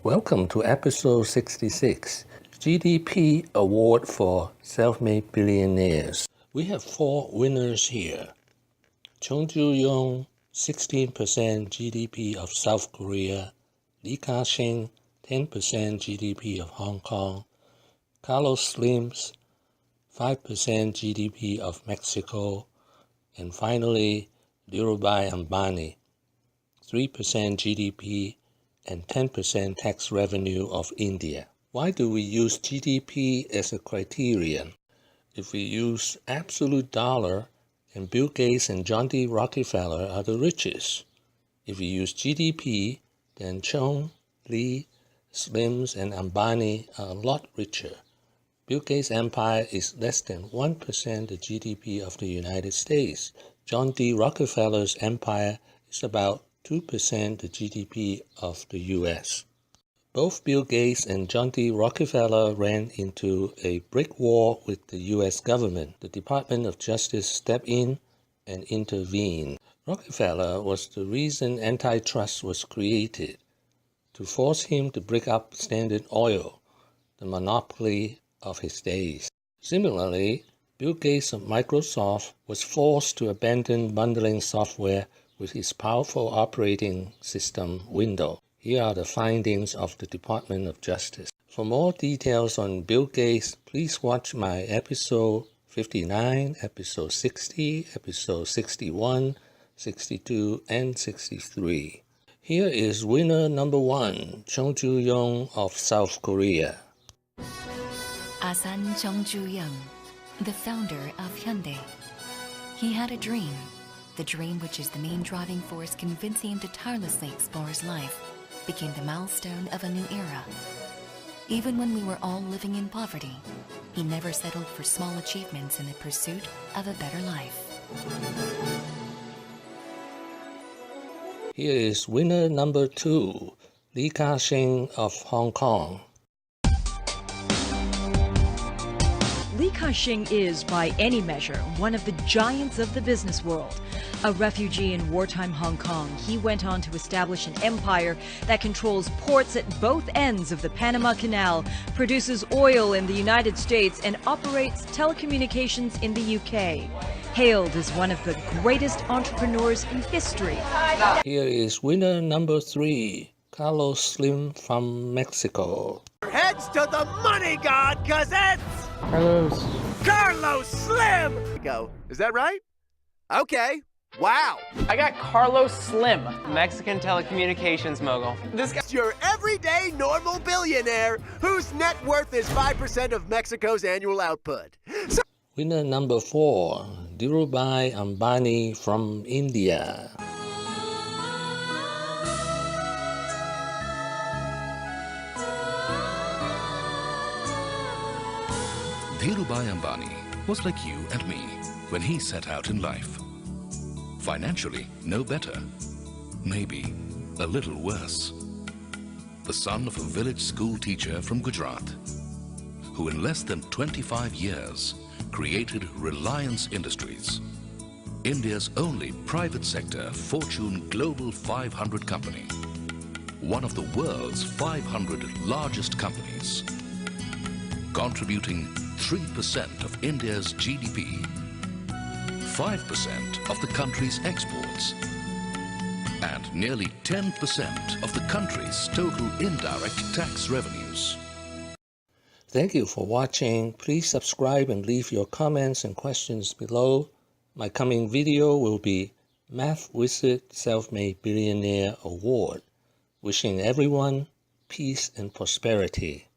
Welcome to episode 66, GDP Award for Self-made Billionaires. We have 4 winners here. Chung Ju-Yung, 16% GDP of South Korea. Kashing, 10% GDP of Hong Kong. Carlos Slim's, 5% GDP of Mexico. And finally, Dhirubhai Ambani, 3% GDP and 10% tax revenue of India. Why do we use GDP as a criterion? If we use absolute dollar, then Bill Gates and John D. Rockefeller are the richest. If we use GDP, then Chung, Lee, Slims, and Ambani are a lot richer. Bill Gates' empire is less than 1% the GDP of the United States. John D. Rockefeller's empire is about 2% the GDP of the US. Both Bill Gates and John D. Rockefeller ran into a brick wall with the US government. The Department of Justice stepped in and intervened. Rockefeller was the reason antitrust was created, to force him to break up Standard Oil, the monopoly of his days. Similarly, Bill Gates of Microsoft was forced to abandon bundling software with his powerful operating system Windows. Here are the findings of the Department of Justice. For more details on Bill Gates, please watch my episode 59, episode 60, episode 61, 62, and 63. Here is winner number 1, Chung Ju-Yung of South Korea. Asan Chung Ju-Yung, the founder of Hyundai. He had a dream. The dream, which is the main driving force convincing him to tirelessly explore his life, became the milestone of a new era. Even when we were all living in poverty, he never settled for small achievements in the pursuit of a better life. Here is winner number 2, Kashing of Hong Kong. Kashing is, by any measure, one of the giants of the business world. A refugee in wartime Hong Kong, he went on to establish an empire that controls ports at both ends of the Panama Canal, produces oil in the United States, and operates telecommunications in the UK. Hailed as one of the greatest entrepreneurs in history. Here is winner number 3, Carlos Slim from Mexico. Heads to the money god, cousins! Carlos Slim! Go. Is that right? Okay. Wow. I got Carlos Slim, Mexican telecommunications mogul. This guy's Your everyday normal billionaire whose net worth is 5% of Mexico's annual output. So Winner number 4, Dhirubhai Ambani from India. Dhirubhai Ambani was like you and me when he set out in life. Financially, no better. Maybe a little worse. The son of a village school teacher from Gujarat, who in less than 25 years created Reliance Industries, India's only private sector Fortune Global 500 company, one of the world's 500 largest companies, contributing 3% of India's GDP, 5% of the country's exports, and nearly 10% of the country's total indirect tax revenues. Thank you for watching. Please subscribe and leave your comments and questions below. My coming video will be Math Wizard Self-Made Billionaire Award. Wishing everyone peace and prosperity.